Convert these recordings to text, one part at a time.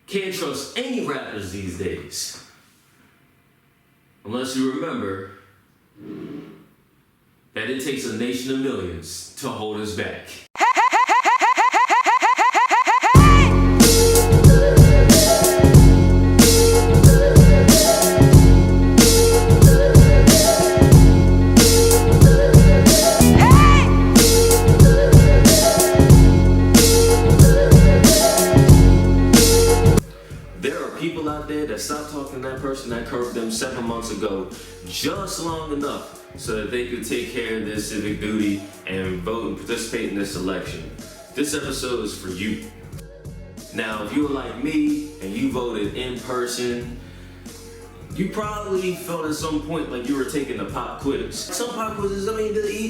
Can't trust any rappers these days. Unless you remember that it takes a nation of millions to hold us back. People out there that stopped talking to that person that curved them 7 months ago just long enough so that they could take care of their civic duty and vote and participate in this election. This episode is for you. Now, if you were like me and you voted in person, you probably felt at some point like you were taking the pop quiz. Some pop quizzes,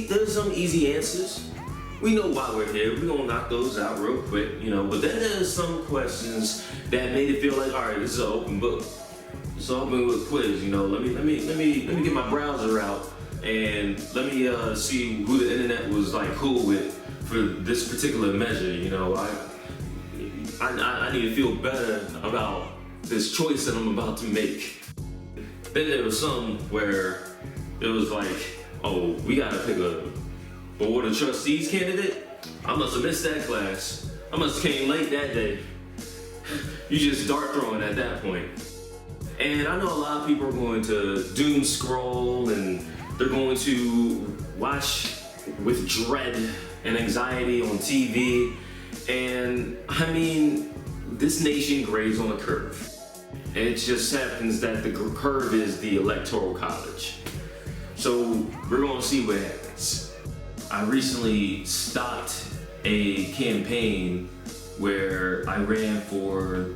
there's some easy answers. We know why we're here. We're gonna knock those out real quick, but then there's some questions that made it feel like, all right, this is an open book. It's an open book quiz, Let me get my browser out and let me see who the internet was like cool with for this particular measure, I need to feel better about this choice that I'm about to make. Then there was some where it was like, oh, we gotta pick a board of trustees candidate. I must have missed that class. I must have came late that day. You just dart throwing at that point. And I know a lot of people are going to doom scroll and they're going to watch with dread and anxiety on TV. And this nation grades on a curve. It just happens that the curve is the Electoral College. So we're gonna see what happens. I recently stopped a campaign where I ran for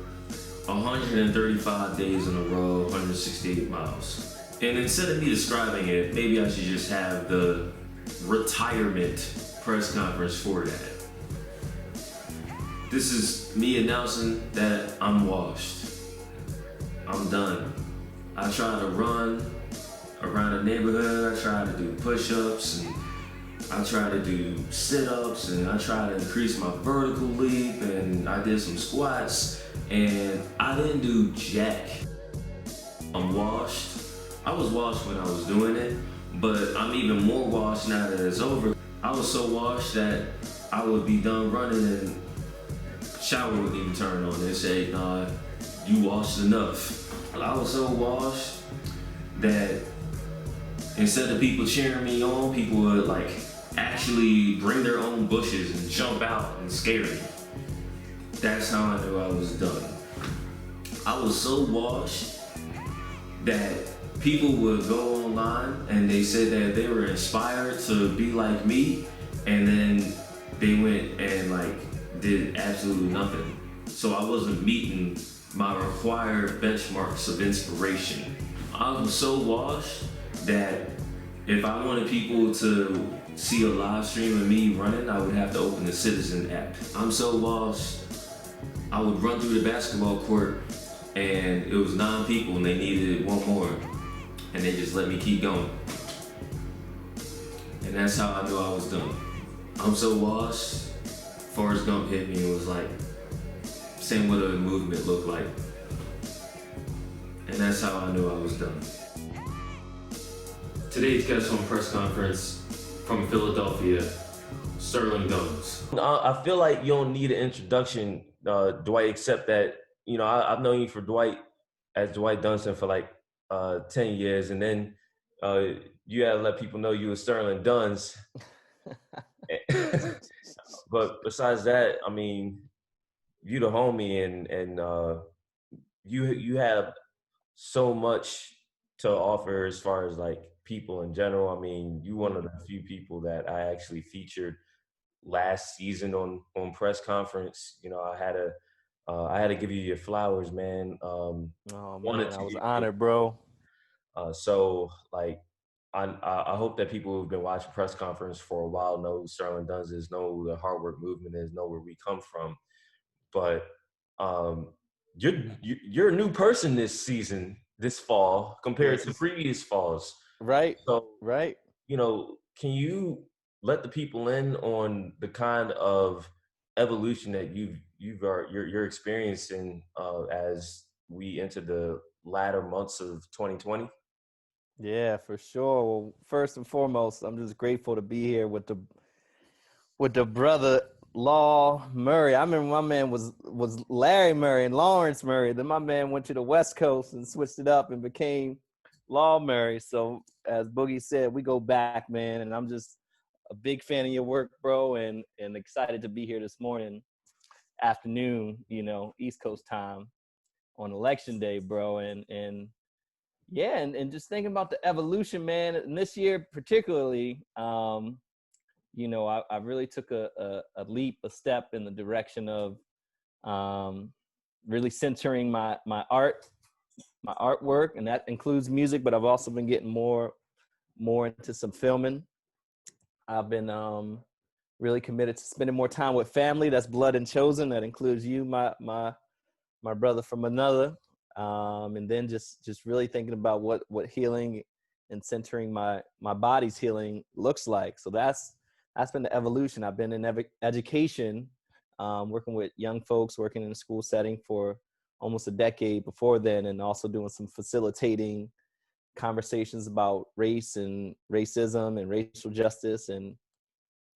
135 days in a row, 168 miles. And instead of me describing it, maybe I should just have the retirement press conference for that. This is me announcing that I'm washed. I'm done. I try to run around the neighborhood, I try to do push-ups, and I try to do sit-ups, and I try to increase my vertical leap, and I did some squats, and I didn't do jack. I'm washed. I was washed when I was doing it, but I'm even more washed now that it's over. I was so washed that I would be done running and shower wouldn't even turn on. They say, nah, you washed enough. I was so washed that instead of people cheering me on, people would actually bring their own bushes and jump out and scare me. That's how I knew I was done. I was so washed that people would go online and they said that they were inspired to be like me, and then they went and did absolutely nothing. So I wasn't meeting my required benchmarks of inspiration. I was so washed that if I wanted people to see a live stream of me running, I would have to open the Citizen app. I'm so washed, I would run through the basketball court and it was 9 people and they needed one more, and they just let me keep going. And that's how I knew I was done. I'm so washed, Forrest Gump hit me and was like, saying what a movement looked like. And that's how I knew I was done. Today's guest on Press Conference from Philadelphia, Sterling Duns. I feel like you don't need an introduction, Dwight, except that, I've known you for Dwight Dunston for 10 years, and then you had to let people know you were Sterling Duns. But besides that, you the homie, and you have so much to offer as far as people in general. You one of the few people that I actually featured last season on Press Conference. I had to give you your flowers, man. Oh man, I was honored, bro. So I hope that people who've been watching Press Conference for a while know who Sterling Duns is, know who the hard work movement is, know where we come from. But you're a new person this season, this fall, compared to previous falls. Right. So, right. Can you let the people in on the kind of evolution that you're experiencing as we enter the latter months of 2020? Yeah, for sure. Well, first and foremost, I'm just grateful to be here with the brother Law Murray. I remember my man was Larry Murray and Lawrence Murray. Then my man went to the West Coast and switched it up and became Law Murray. So as Boogie said, we go back, man. And I'm just a big fan of your work, bro, and excited to be here this afternoon, East Coast time on election day, bro. And yeah, and just thinking about the evolution, man. And this year particularly, I really took a step in the direction of really centering my artwork, and that includes music, but I've also been getting more into some filming. I've been really committed to spending more time with family. That's blood and chosen. That includes you, my brother from another. And then just really thinking about what healing and centering my body's healing looks like. So that's been the evolution. I've been in education, working with young folks, working in a school setting for almost a decade before then, and also doing some facilitating conversations about race and racism and racial justice, and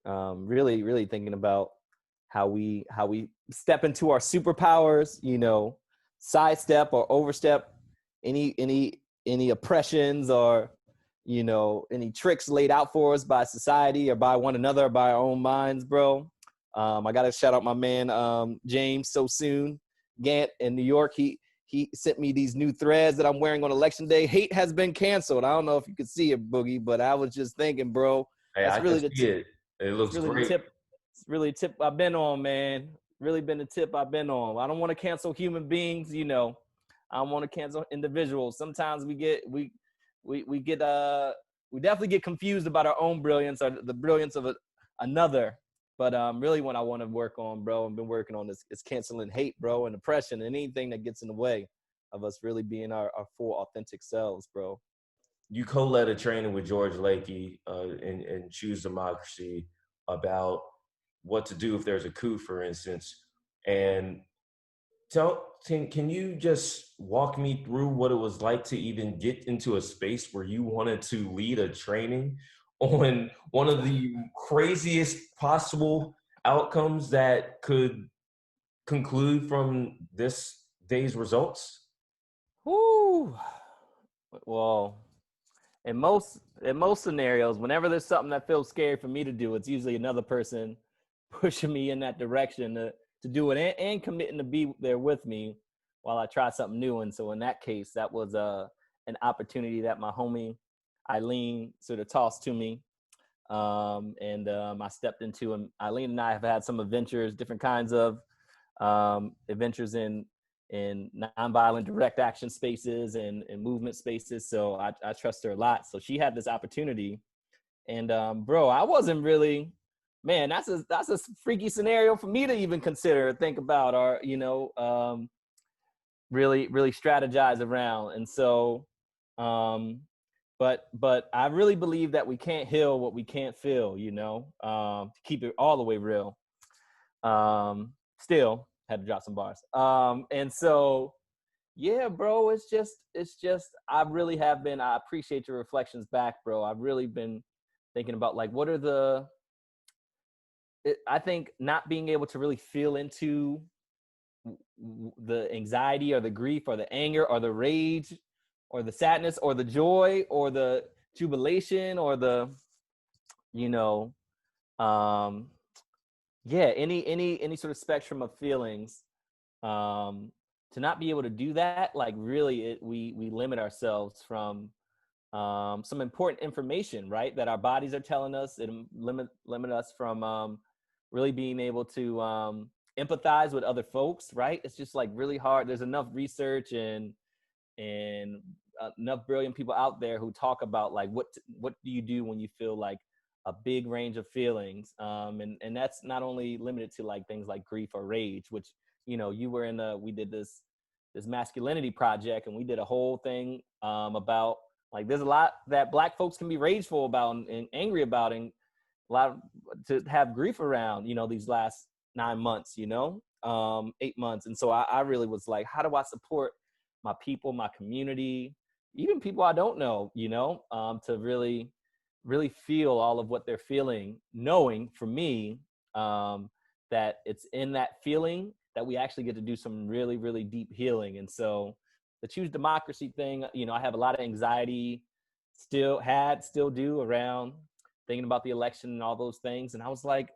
really thinking about how we step into our superpowers, sidestep or overstep any oppressions or any tricks laid out for us by society or by one another or by our own minds, bro. I gotta shout out my man James So Soon Gant in New York. He sent me these new threads that I'm wearing on election day. Hate has been canceled. I don't know if you could see it, Boogie, but I was just thinking, bro, Hey, that's I really can see it. It looks really great. it's really a tip I've been on, man. Really been the tip I've been on. I don't want to cancel human beings, I don't want to cancel individuals. Sometimes we definitely get confused about our own brilliance or the brilliance of another. But really what I want to work on, bro, I've been working on is canceling hate, bro, and oppression and anything that gets in the way of us really being our full authentic selves, bro. You co-led a training with George Lakey in Choose Democracy about what to do if there's a coup, for instance. And can you just walk me through what it was like to even get into a space where you wanted to lead a training on one of the craziest possible outcomes that could conclude from this day's results? Whoo. Well, in most scenarios, whenever there's something that feels scary for me to do, it's usually another person pushing me in that direction to do it and committing to be there with me while I try something new. And so in that case, that was an opportunity that my homie Eileen sort of tossed to me. I stepped into, and Eileen and I have had some adventures, different kinds of adventures in nonviolent direct action spaces and movement spaces. So I trust her a lot. So she had this opportunity, and bro, I wasn't really, man, that's a freaky scenario for me to even consider, think about, or really strategize around. And so but I really believe that we can't heal what we can't feel, to keep it all the way real. Still had to drop some bars. And so, yeah, bro, it's just, I really have been, I appreciate your reflections back, bro. I've really been thinking about like, what are I think not being able to really feel into the anxiety or the grief or the anger or the rage or the sadness or the joy or the jubilation or the, any sort of spectrum of feelings, to not be able to do that, like really we limit ourselves from some important information, right, that our bodies are telling us. It limit us from really being able to empathize with other folks, right? It's just like really hard. There's enough research and enough brilliant people out there who talk about like what do you do when you feel like a big range of feelings, and that's not only limited to like things like grief or rage, which you were we did this masculinity project, and we did a whole thing about like there's a lot that Black folks can be rageful about and angry about, and a lot to have grief around these last 9 months, 8 months. And so I really was like, how do I support my people, my community, even people I don't know, to really, really feel all of what they're feeling, knowing for me that it's in that feeling that we actually get to do some really, really deep healing. And so the choose democracy thing, I have a lot of anxiety, still do, around thinking about the election and all those things. And I was like,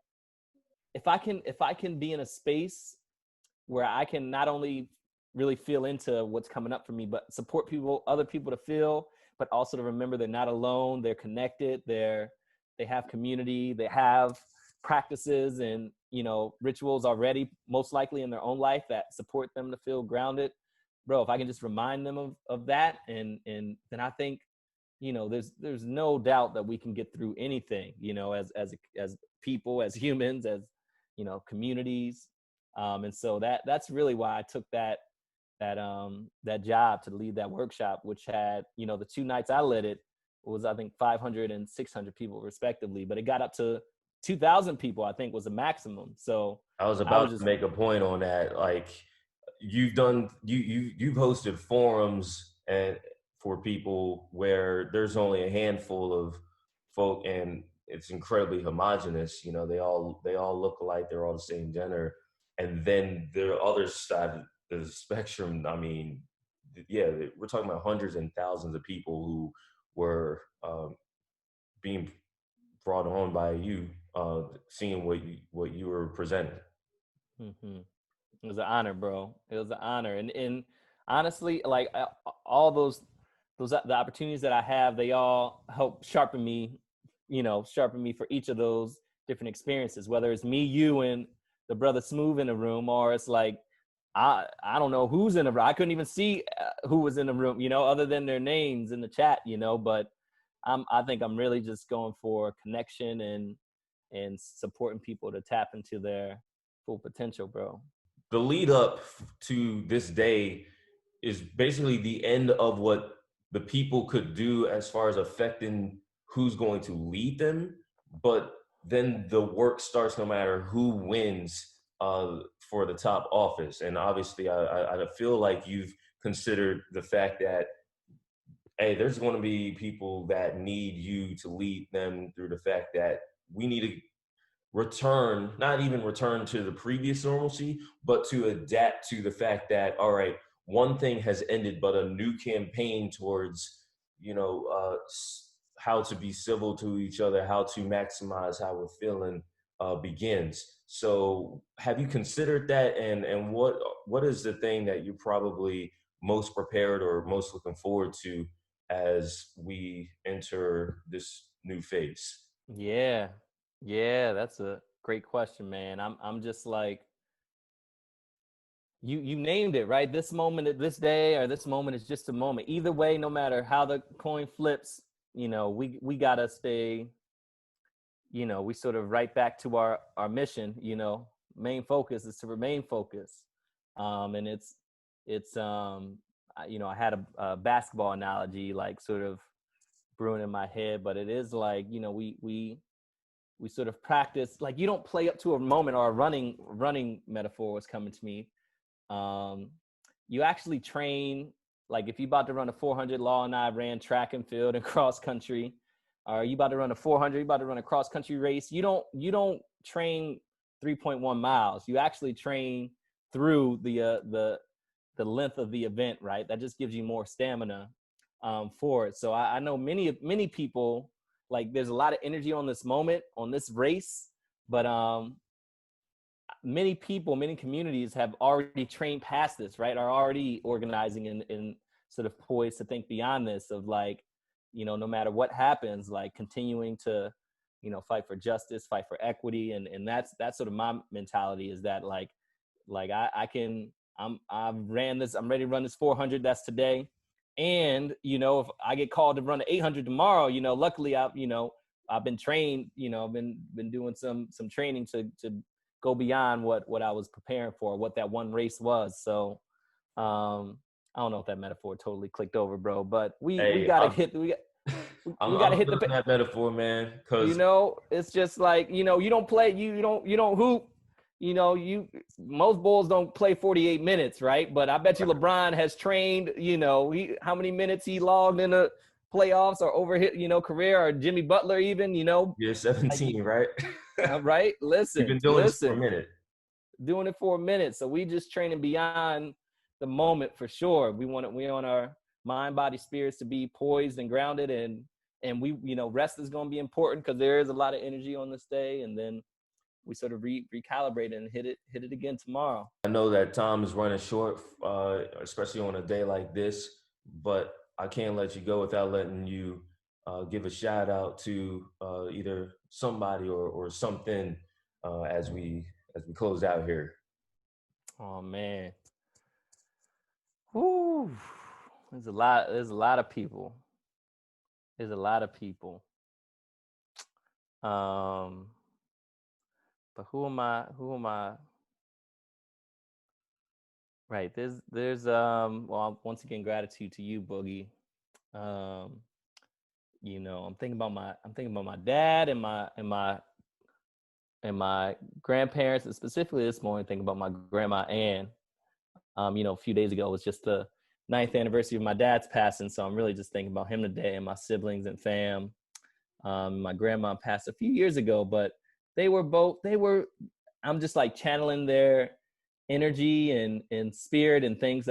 if I can be in a space where I can not only really feel into what's coming up for me, but support other people to feel, but also to remember they're not alone, they're connected, they have community, they have practices and, rituals already, most likely in their own life, that support them to feel grounded. Bro, if I can just remind them of that, and then I think, there's no doubt that we can get through anything, as people, as humans, as, communities. And so that's really why I took that job to lead that workshop, which had, the 2 nights I led it was, I think, 500 and 600 people respectively, but it got up to 2,000 people, I think, was the maximum. So I was about to make a point on that. Like, you've hosted forums and for people where there's only a handful of folk, and it's incredibly homogenous. They all look alike. They're all the same gender. And then the other side of the spectrum, I mean, yeah, we're talking about hundreds and thousands of people who were being brought on by you, seeing what you were presenting. Mm-hmm. It was an honor, bro. It was an honor. And honestly, like, all the opportunities that I have, they all help sharpen me for each of those different experiences, whether it's me, you, and the brother Smooth in the room, or it's like, I don't know who's in the room. I couldn't even see who was in the room, other than their names in the chat, but I think I'm really just going for connection and supporting people to tap into their full potential, bro. The lead up to this day is basically the end of what the people could do as far as affecting who's going to lead them. But then the work starts no matter who wins for the top office. And obviously, I feel like you've considered the fact that, hey, there's going to be people that need you to lead them through the fact that we need to not even return to the previous normalcy, but to adapt to the fact that, all right, one thing has ended, but a new campaign towards, how to be civil to each other, how to maximize how we're feeling begins. So have you considered that? And what is the thing that you're probably most prepared or most looking forward to as we enter this new phase? Yeah, that's a great question, man. I'm just like, you named it, right? This moment at this day, or this moment is just a moment. Either way, no matter how the coin flips, we gotta stay, we sort of right back to our mission. Main focus is to remain focused. And it's I had a basketball analogy, like, sort of brewing in my head, but it is like, we sort of practice, like, you don't play up to a moment, or a running metaphor was coming to me. You actually train, like, if you're about to run a 400, Law and I ran track and field and cross country, or you about to run a 400, you about to run a cross country race, you don't train 3.1 miles. You actually train through the length of the event, right? That just gives you more stamina for it. So I know many people, like, there's a lot of energy on this moment, on this race, but many people, many communities have already trained past this, right? Are already organizing and sort of poised to think beyond this, of, like, no matter what happens, like, continuing to, fight for justice, fight for equity. And that's sort of my mentality, is that like I'm ready to run this 400. That's today. And, if I get called to run an 800 tomorrow, luckily I've been trained, I've been doing some training to go beyond what I was preparing for, what that one race was. So, I don't know if that metaphor totally clicked over, bro, but we gotta hit that metaphor, man. Cause it's just like, you don't play, you don't hoop, most Bulls don't play 48 minutes, right? But I bet you LeBron has trained, how many minutes he logged in the playoffs or over his, career, or Jimmy Butler even, You're 17, right? right? You've been doing this for a minute. Doing it for a minute. So we just training beyond the moment for sure. We want our mind, body, spirits to be poised and grounded, and we, rest is going to be important because there is a lot of energy on this day, and then we sort of recalibrate and hit it again tomorrow. I know that time is running short, especially on a day like this, but I can't let you go without letting you give a shout out to either somebody or something as we close out here. Oh man. Whew. There's a lot of people. There's a lot of people. But who am I? Right. There's well, once again, gratitude to you, Boogie. I'm thinking about my dad and my grandparents, and specifically this morning thinking about my grandma Ann. A few days ago was just the 9th anniversary of my dad's passing, so I'm really just thinking about him today and my siblings and fam. My grandma passed a few years ago, but I'm just like channeling their energy and spirit and things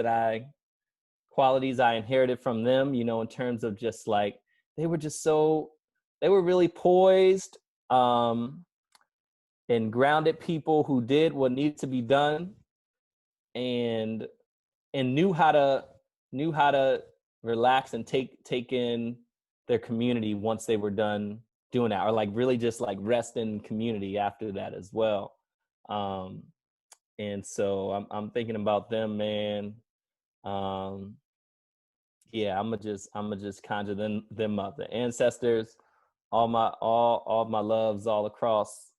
qualities I inherited from them, in terms of just like, they were really poised and grounded people who did what needed to be done and knew how to relax and take in their community once they were done doing that, or like really just like rest in community after that as well. And so I'm thinking about them, man. Yeah, I'm gonna just conjure them up, the ancestors, all my loves all across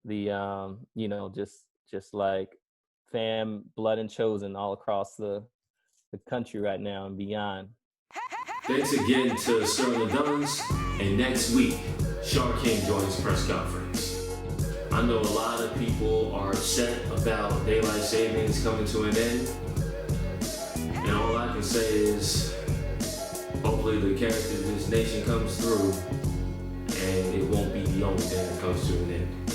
the just like fam, blood and chosen all across the country right now and beyond. Thanks again to Sterling Duns, and next week, Shar King joins press conference. I know a lot of people are upset about daylight savings coming to an end, and all I can say is, hopefully the character of this nation comes through, and it won't be the only thing that comes to an end.